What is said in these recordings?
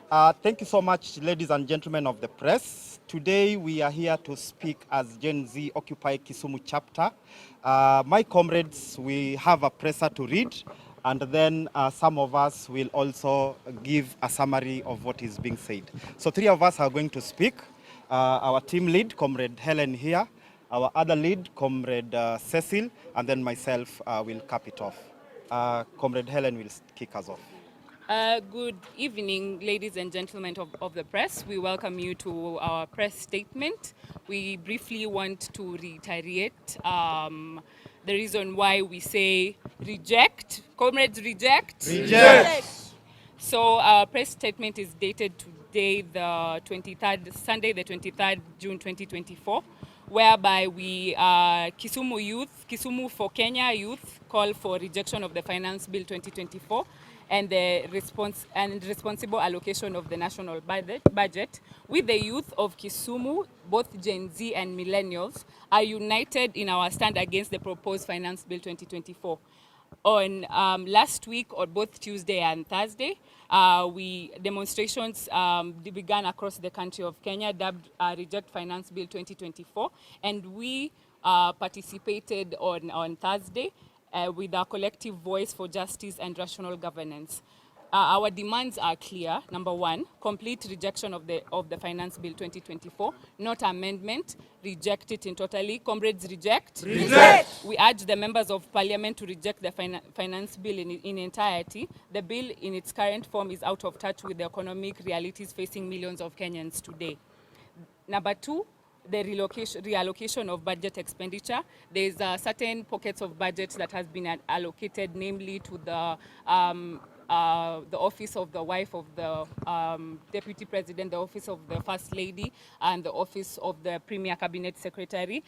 Thank you so much, ladies and gentlemen of the press. Today we are here to speak as Gen Z Occupy Kisumu chapter. My comrades, we have a presser to read, and then some of us will also give a summary of what is being said. So three of us are going to speak. Our team lead, Comrade Helen here, our other lead, Comrade Cecil, and then myself will cap it off. Comrade Helen will kick us off. Good evening, ladies and gentlemen of the press. We welcome you to our press statement. We briefly want to reiterate the reason why we say reject. Comrades, reject. Reject. So our press statement is dated today, the 23rd, Sunday, the 23rd June 2024, whereby we, Kisumu for Kenya youth, call for rejection of the Finance Bill 2024 and the responsible allocation of the national budget. With the youth of Kisumu, both Gen Z and millennials, are united in our stand against the proposed Finance Bill 2024. On last week, on both Tuesday and Thursday, demonstrations began across the country of Kenya, dubbed Reject Finance Bill 2024, and we participated on Thursday with our collective voice for justice and rational governance. Our demands are clear. Number one, complete rejection of the Finance Bill 2024, not amendment. Reject it in totally. Comrades, reject. Reject. We urge the members of Parliament to reject the Finance Bill in entirety. The bill in its current form is out of touch with the economic realities facing millions of Kenyans today. Number two, the reallocation of budget expenditure. There's certain pockets of budget that has been allocated, namely to the office of the wife of the deputy president, the office of the first lady, and the office of the premier cabinet secretary.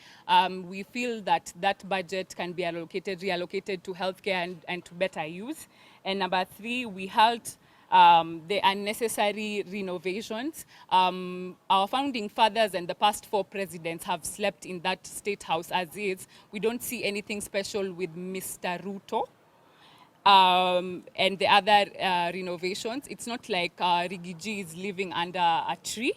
We feel that that budget can be reallocated to healthcare and to better use. And number three, we halt the unnecessary renovations. Our founding fathers and the past four presidents have slept in that state house as is. We don't see anything special with Mr. Ruto. And the other renovations. It's not like Rigiji is living under a tree.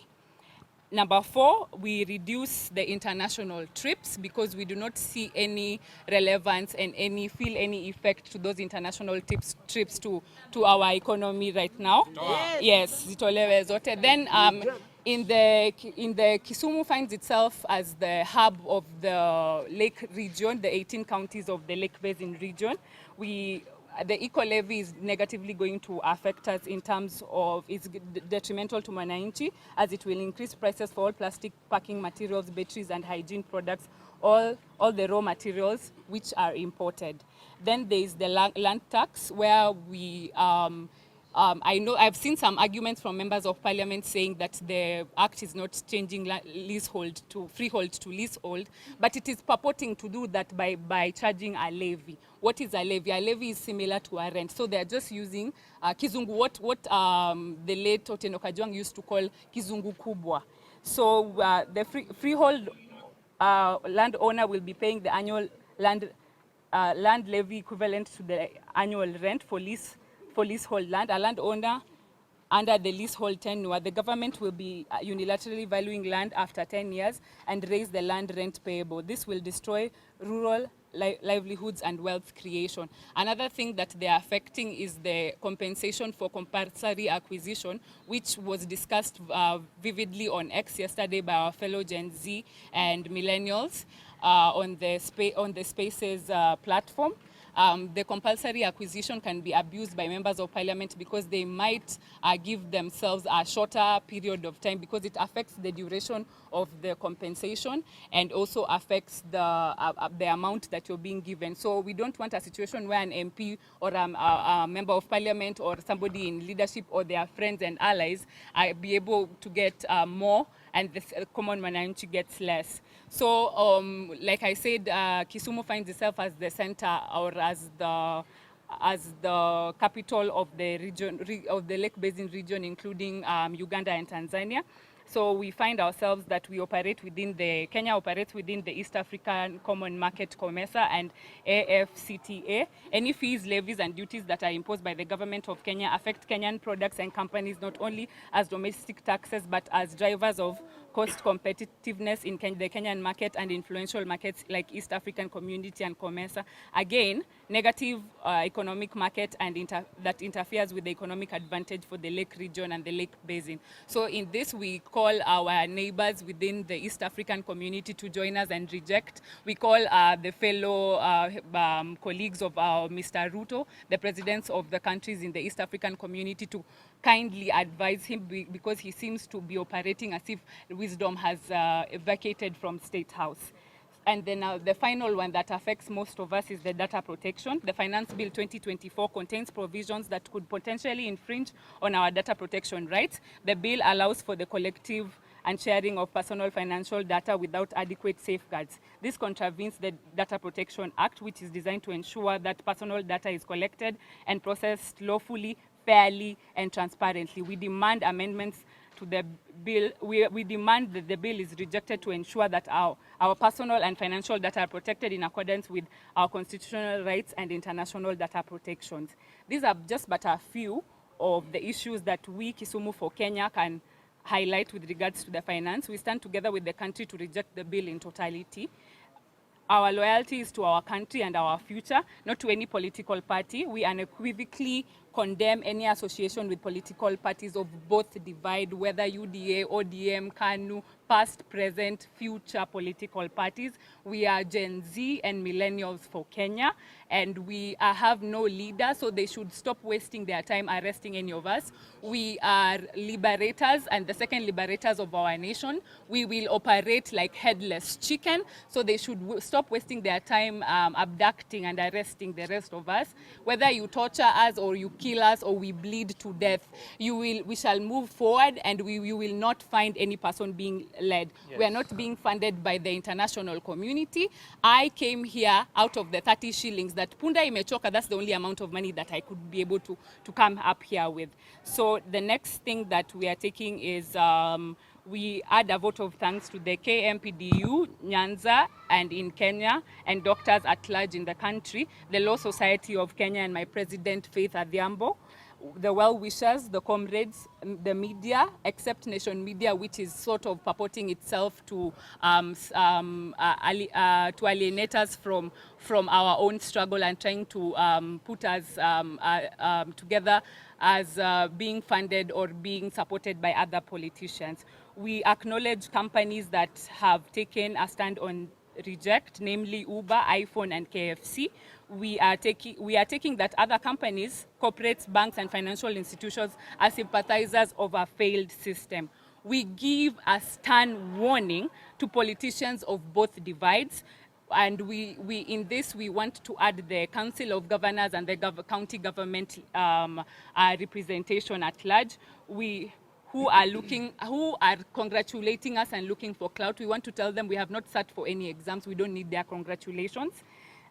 Number four, we reduce the international trips because we do not see any relevance and feel any effect to those international trips to our economy right now. Yes, zitolewe zote. Then in the Kisumu finds itself as the hub of the lake region, the 18 counties of the Lake Basin region. The eco-levy is negatively going to affect us in terms of it's detrimental to Mwananchi, as it will increase prices for all plastic packing materials, batteries and hygiene products, all the raw materials which are imported. Then there is the land tax, where we I know I've seen some arguments from members of parliament saying that the act is not changing leasehold to freehold to leasehold, but it is purporting to do that by charging a levy. What is a levy? A levy is similar to a rent. So they're just using kizungu, what the late Otieno Kajwang used to call kizungu kubwa. So the freehold landowner will be paying the annual land levy equivalent to the annual rent for leasehold land. A landowner under the leasehold tenure, the government will be unilaterally valuing land after 10 years and raise the land rent payable. This will destroy rural livelihoods and wealth creation. Another thing that they are affecting is the compensation for compulsory acquisition, which was discussed vividly on X yesterday by our fellow Gen Z and millennials on the Spaces platform. The compulsory acquisition can be abused by members of parliament because they might give themselves a shorter period of time because it affects the duration of the compensation and also affects the amount that you're being given. So we don't want a situation where an MP or a member of parliament or somebody in leadership or their friends and allies be able to get more and the common mwananchi gets less. So, like I said, Kisumu finds itself as the center or as the capital of the region, of the Lake Basin region, including Uganda and Tanzania. So we find ourselves that we operate within Kenya operates within the East African Common Market COMESA and AfCFTA. Any fees, levies and duties that are imposed by the government of Kenya affect Kenyan products and companies not only as domestic taxes but as drivers of cost competitiveness in the Kenyan market and influential markets like East African Community and COMESA. Again, negative economic market and that interferes with the economic advantage for the Lake region and the Lake Basin. So in this, we call our neighbors within the East African community to join us and reject. We call the fellow colleagues of Mr. Ruto, the presidents of the countries in the East African community, to kindly advise him because he seems to be operating as if wisdom has vacated from State House. And then the final one that affects most of us is the data protection. The Finance Bill 2024 contains provisions that could potentially infringe on our data protection rights. The bill allows for the collective and sharing of personal financial data without adequate safeguards. This contravenes the Data Protection Act, which is designed to ensure that personal data is collected and processed lawfully, fairly, and transparently. We demand amendments to the bill. We demand that the bill is rejected to ensure that our personal and financial data are protected in accordance with our constitutional rights and international data protections. These are just but a few of the issues that we, Kisumu for Kenya, can highlight with regards to the finance. We stand together with the country to reject the bill in totality. Our loyalty is to our country and our future, not to any political party. We unequivocally condemn any association with political parties of both divide, whether UDA, ODM, KANU, past, present, future political parties. We are Gen Z and millennials for Kenya, and we have no leader, so they should stop wasting their time arresting any of us. We are liberators and the second liberators of our nation. We will operate like headless chicken, so they should stop wasting their time abducting and arresting the rest of us. Whether you torture us or you kill us or we bleed to death, we shall move forward, and you will not find any person being led. Yes. We are not being funded by the international community. I came here out of the 30 shillings that Punda imechoka. That's the only amount of money that I could be able to come up here with. So the next thing that we are taking is we add a vote of thanks to the KMPDU, Nyanza, and in Kenya, and doctors at large in the country, the Law Society of Kenya, and my president, Faith Adhiambo, the well-wishers, the comrades, the media, except Nation Media, which is sort of purporting itself to alienate us from our own struggle and trying to put us together as being funded or being supported by other politicians. We acknowledge companies that have taken a stand on reject, namely Uber, iPhone, and KFC. We are taking that other companies, corporates, banks, and financial institutions are sympathizers of a failed system. We give a stern warning to politicians of both divides. And we in this, we want to add the Council of Governors and the county government representation at large. Who are congratulating us and looking for clout. We want to tell them we have not sat for any exams. We don't need their congratulations.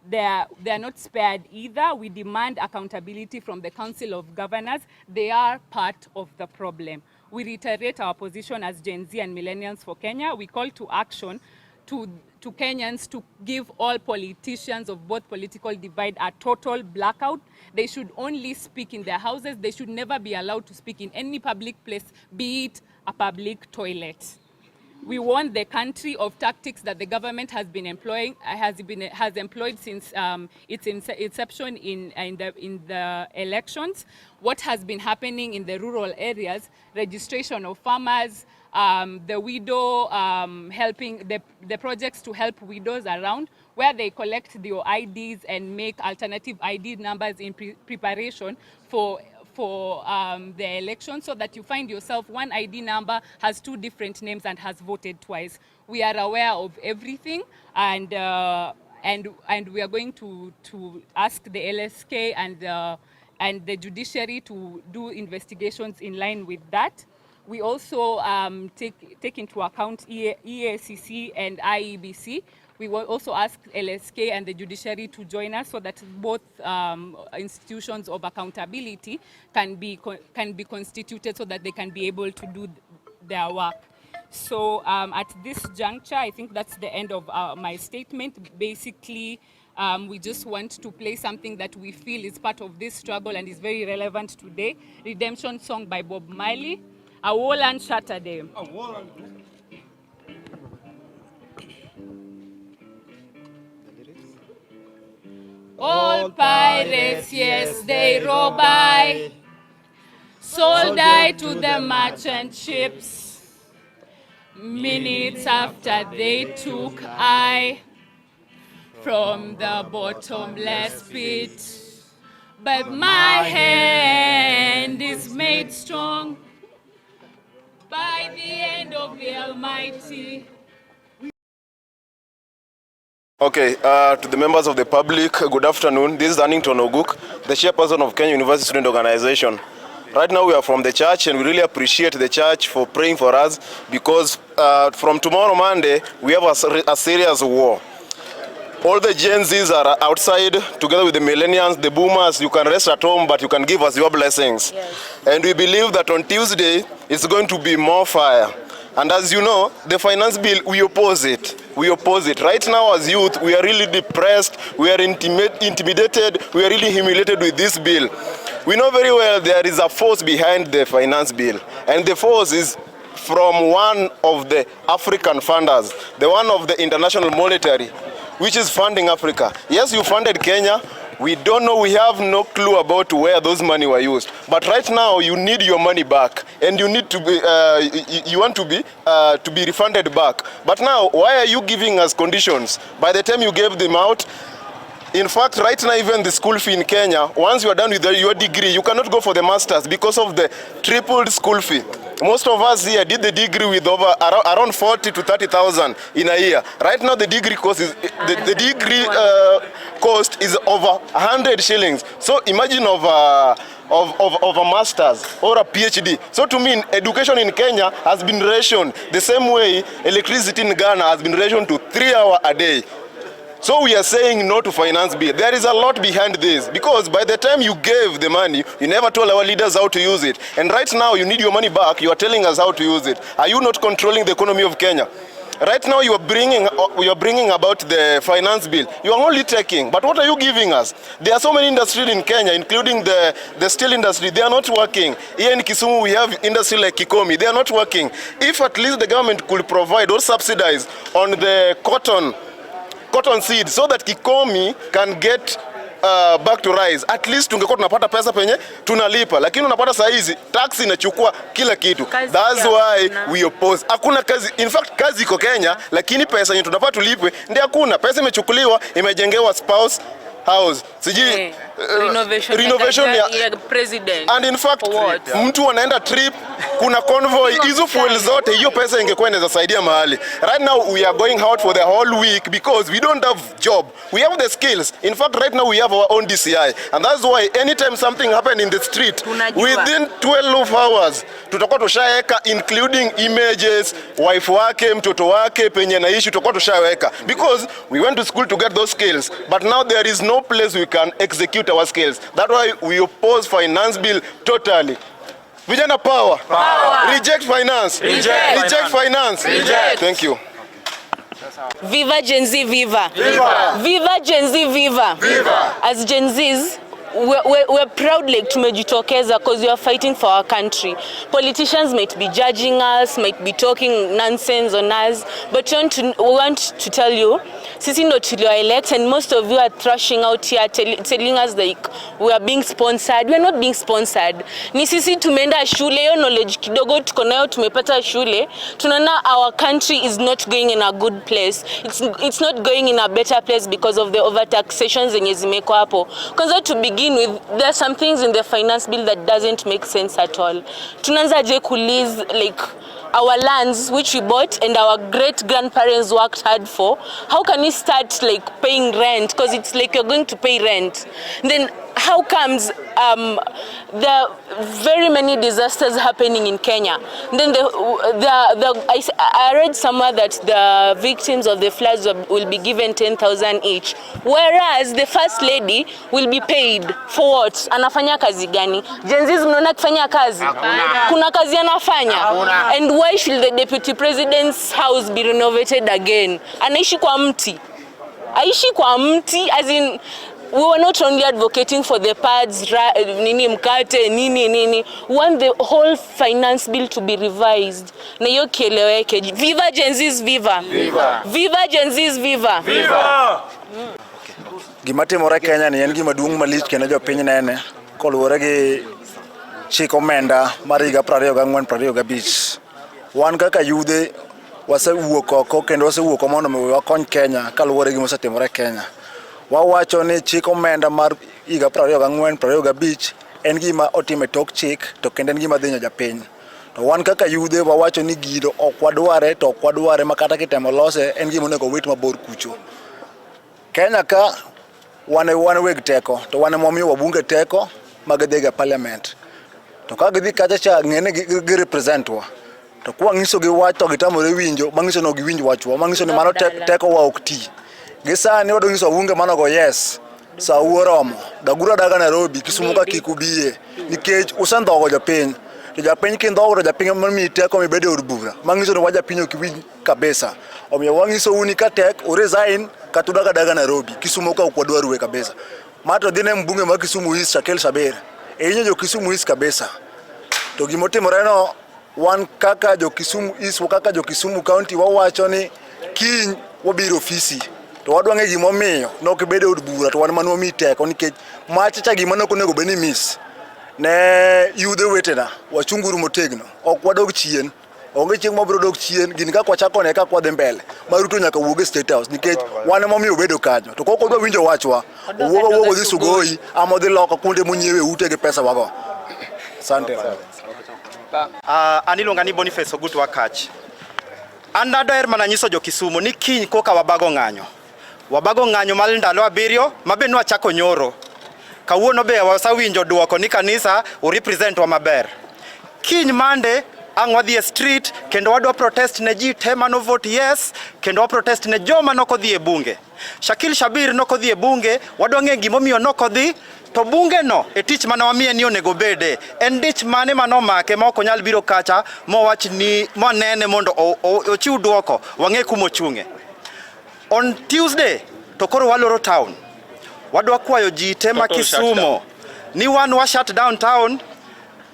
They're not spared either. We demand accountability from the Council of Governors. They are part of the problem. We reiterate our position as Gen Z and millennials for Kenya. We call to action to Kenyans to give all politicians of both political divide a total blackout. They should only speak in their houses. They should never be allowed to speak in any public place, be it a public toilet. We warn the country of tactics that the government has been employing, has employed since its inception in the elections. What has been happening in the rural areas, registration of farmers, the widow helping the projects to help widows around, where they collect your IDs and make alternative ID numbers in preparation for the election, so that you find yourself one ID number has two different names and has voted twice. We are aware of everything, and we are going to ask the LSK and the judiciary to do investigations in line with that. We also take into account EACC and IEBC. We will also ask LSK and the judiciary to join us so that both institutions of accountability can be constituted so that they can be able to do their work. So at this juncture, I think that's the end of my statement. Basically, we just want to play something that we feel is part of this struggle and is very relevant today. Redemption song by Bob Marley, A Wall and Saturday. All pirates, yes, they rob I, sold I to the merchant ships. Minutes after they took I from the bottomless pit. But my hand is made strong by the hand of the Almighty. Okay, to the members of the public, good afternoon. This is Annington Oguk, the chairperson of Kenya University Student Organization. Right now we are from the church and we really appreciate the church for praying for us because from tomorrow Monday we have a serious war. All the Gen Zs are outside together with the millennials, the boomers. You can rest at home but you can give us your blessings. Yes. And we believe that on Tuesday it's going to be more fire. And as you know, the finance bill, we oppose it. We oppose it. Right now as youth, we are really depressed, we are intimidated, we are really humiliated with this bill. We know very well there is a force behind the finance bill. And the force is from one of the African funders, the one of the International Monetary, which is funding Africa. Yes, you funded Kenya. We don't know, we have no clue about where those money were used. But right now, you need your money back, and you need to be, you want to be refunded back. But now, why are you giving us conditions? By the time you gave them out, in fact, right now, even the school fee in Kenya, once you are done with your degree, you cannot go for the masters because of the tripled school fee. Most of us here did the degree with around 40 to 30,000 in a year. Right now, the degree cost is the degree cost is over 100 shillings. So imagine of a master's or a PhD. So to me, education in Kenya has been rationed the same way electricity in Ghana has been rationed to 3 hours a day. So we are saying no to finance bill. There is a lot behind this because by the time you gave the money, you never told our leaders how to use it. And right now you need your money back, you are telling us how to use it. Are you not controlling the economy of Kenya? Right now you are bringing about the finance bill. You are only taking, but what are you giving us? There are so many industries in Kenya, including the steel industry. They are not working. Here in Kisumu we have industry like Kikomi. They are not working. If at least the government could provide or subsidize on the cotton seed so that Kikomi can get back to rise. At least tungekuwa tunapata pesa penye tunalipa, lakini unapata saa hizi tax inachukua kila kitu. That's why we oppose. Hakuna kazi. In fact kazi iko Kenya, lakini pesa yenye tunapata tulipwe ndio hakuna. Pesa imechukuliwa, imejengewa spouse house. Siji renovation ya president. And in fact mtu anaenda trip, kuna convoy, hizo fuel zote, hiyo pesa ingekuwa inaweza saidia mahali. Right now we are going out for the whole week because we don't have job. We have the skills. In fact right now we have our own DCI. And that's why anytime something happen in the street, within 12 hours tutakuwa tushaweka including images, wife wake, mtoto wake, penye naishi tutakuwa tushaweka. Because we went to school to get those skills, but now there is no place we can execute our skills. That's why we oppose finance bill totally. Vijana power. Reject finance. Reject finance. Reject. Thank you. Viva Gen Z, viva. Viva. Viva Gen Z, viva. Viva. As Gen Zs, we're proud like tumejitokeza because we are fighting for our country. Politicians might be judging us, might be talking nonsense on us, but we want to tell you, sisi ndo tulio-elect, and most of you are thrashing out here telling us like we are being sponsored. We are not being sponsored. Ni sisi tumeenda shule, hiyo knowledge kidogo tuko nayo tumepata shule. Tunaona our country is not going in a good place. It's not going in a better place because of the overtaxations zenye zimeko hapo. Kwanza to begin with, there are some things in the finance bill that doesn't make sense at all. Tunaanza je kulease like our lands which we bought and our great grandparents worked hard for. How can we start like paying rent? Because it's like you're going to pay rent. Then how comes there are very many disasters happening in Kenya? Then I read somewhere that the victims of the floods will be given 10,000 each, whereas the first lady will be paid for what? Anafanya kazi gani? Gen Zs mnaona kufanya kazi? Kuna kazi anafanya? And why should the deputy president's house be renovated again? Anaishi kwa mti. Aishi kwa mti, as in, we were not only advocating for the pads, nini mkate, nini. We want the whole finance bill to be revised. Na hiyo kieleweke. Viva Gen Zs, viva. Viva. Viva Gen Zs, viva. Viva. Gima timore Kenya ni en gima duong' malich kendo jopiny nene koluwore gi chik omenda mar higa 2024-2025. Wan kaka yudhe wasewuok oko kendo wasewuok mondo wakony Kenya kaluwore gi mosetimore Kenya. Wawacho ni chik omenda mar higa 2024-2025 en gima otime tok chik to kendo en gima dhinyo japiny. To wan kaka yudhe wawacho ni gino ok wadware to ok wadware makata kitemo lose en gima onego wit mabor kucho. Kenya ka wane weg teko to wane momiyo wabunge teko magedhiga parliament. To ka gidhi kacha cha ng'ene gi representwa. To kwa ngiso gi wach to gitamore winjo mangiso no giwinj wachwa mangiso ni mano teko wa ok ti. Gisa ni wado ngiso wabunge mano go yes. Sa uoromo dagura daga Nairobi Kisumu ka kikubie nikech usandhogo japiny. To japiny kindhogo to japiny mami teko mibede od bura. Mangiso ni waja pinyo kiwinj kabisa. Omiyo wangiso uni ka tek o resign katudaga daga Nairobi Kisumu ka ukwadwaruwe kabisa. Mato dine mbunge ma Kisumu East Shakel Saber. Inyo jo Kisumu East kabisa. To gimotimore no wan kaka jo Kisumu East kaka jo Kisumu County wawacho ni kiny wabiro ofisi to wadwange gimomiyo nok bedo od bura to wan manwa miteko nikech machacha gima nok onego beni miss ne yudhe wetena wachunguru motegno ok wadog chien onge chieng' mabiro dog chien gin ka kwachako ne ka kwadhi mbele maruto nyaka wuoge State House nikech wan momiyo bedo kanyo to koko dwa winjo wachwa wuogo dhi sugoi ama dhi loko kunde monyiewe ute gi pesa wago. Asante. Anilonga ni Boniface Ogut Wakach. Anado herman anyiso jo Kisumu ni kiny koka wabago ng'anyo. Wabago ng'anyo mal ndalo 7 mabe nwa chako nyoro. Kawuono be wasawinjo duoko ni kanisa u represent wa maber. Kiny mande ang' wadhi e street kendo wadwa protest ne ji te mano vote yes kendo wa protest ne joma nokodhi e bunge. Shakil Shabir nokodhi e bunge wadwa ng'e gimomiyo nokodhi. To bunge no e tich mane wamiye ni onego bede en dich mane manomake ma ok onyal biro kacha mowach ni monene mondo ochiw duoko wang'e kumo chunge. On Tuesday to koro waloro town wadwa kwayo ji te ma Kisumu ni wan wa shut down town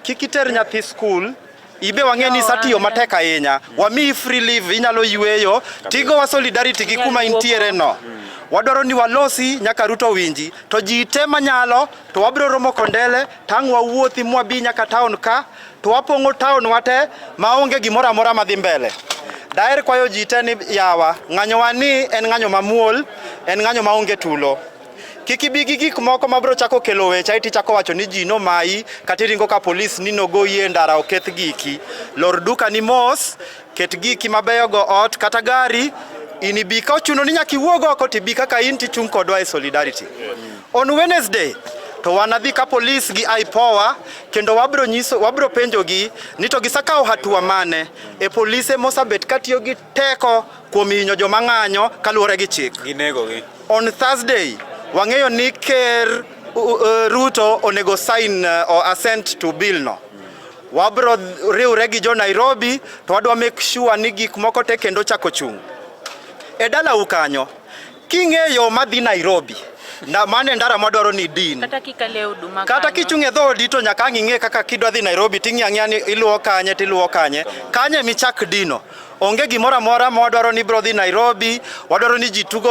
kikiter nyathi school ibe wang'e ni satiyo matek ahinya wami free leave inyalo yweyo tigo wa solidarity gi kuma intiere no. Wadwaro ni walosi nyaka Ruto winji to ji te manyalo to wabiro romo kondele tang' wawuothi mwabi nyaka town ka to wapong'o town wate maonge gimoro amora madhi mbele. Daher kwayo ji te ni yawa ng'anyo wani en ng'anyo mamuol en ng'anyo maonge tulo. Kikibigi gik moko mabiro chako kelo weche iti chako wacho ni ji no mai katiringo ka police ni no goyi ndara oketh giki lor duka ni mos ket giki mabeyo go ot kata gari inibi ka ochuno ni nyaki wuogo oko tibi kaka in tichung' kodwa e solidarity. On Wednesday to wanadhi ka police gi IPOA kendo wabiro penjo gi ni to gisakawo hatua mane e police mosabet katiyo gi teko kuom hinyo joma ng'anyo kaluwore gi chik. Ginego gi. On Thursday wang'eyo ni ker Ruto onego sign or assent to bill no. Wabiro riwre gi jo Nairobi to wadwa make sure ni gik moko te kendo chako chung'. E dala ukanyo king'eyo madhi Nairobi na mane ndara madwaro ni din kata kikale huduma kata kichung'e dhodi to nyaka ng'e kaka kidwa dhi Nairobi ting'e ni iluwo kanye kanye michak dino onge gimoro amora mwadwaro ni bro dhi Nairobi wadwaro ni ji tugo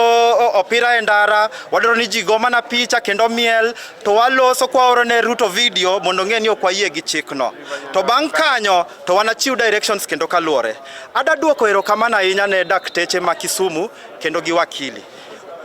opira e ndara wadwaro ni ji go mana picha kendo miel to waloso kwa oro ne Ruto video mondo ng'e ni okwayie gi chikno to bang' kanyo to wanachiw directions kendo kaluore. Ada duoko erokamano ahinya ne dakteche ma Kisumu kendo gi wakili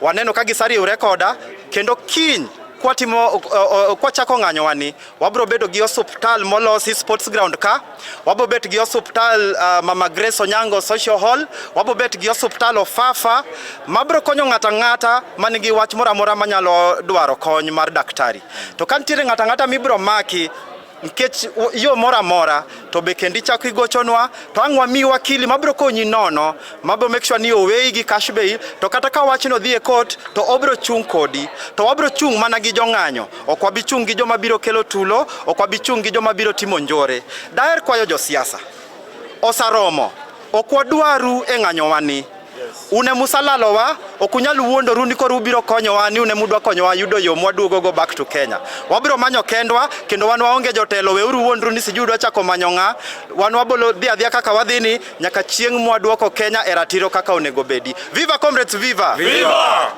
waneno ka gisari rekoda kendo kiny kwa chako ng'anyo wani wabro bedo gi hospital molosi sports ground ka, wabro bet gi hospital Mama Grace Onyango social hall, wabro bet gi hospital Ofafa mabro konyo ng'ata manigi wach moro amora manyalo dwaro kony mar daktari. To kantiere ng'ata mibro maki nkech yo mora mora to be kendi chako igochonwa to ang'wa mi wakili mabro konyi nono mabro make sure ni owei gi cash bail to kata ka wachno dhi e court to obro chung kodi to wabro chung mana gi jong'anyo, ok wabi chung gi joma biro kelo tulo, ok wabi chung gi joma biro timo njore. Daher kwayo josiasa osaromo, ok wadwaru e ng'anyo wani. Une musalalowa okunyal wuondoru ni koru biro konyowa ni une mudwa konyowa yudo yo mwaduogo back to Kenya. Wabiro manyo kendwa kendo wan waonge jotelo, weuru wuondru ni sijudwa chako manyo ng'a. Wan wabolo dhi adhiya kaka wadhini nyaka chieng' mwaduoko Kenya e ratiro kaka onego bedi. Viva comrades, viva! Viva!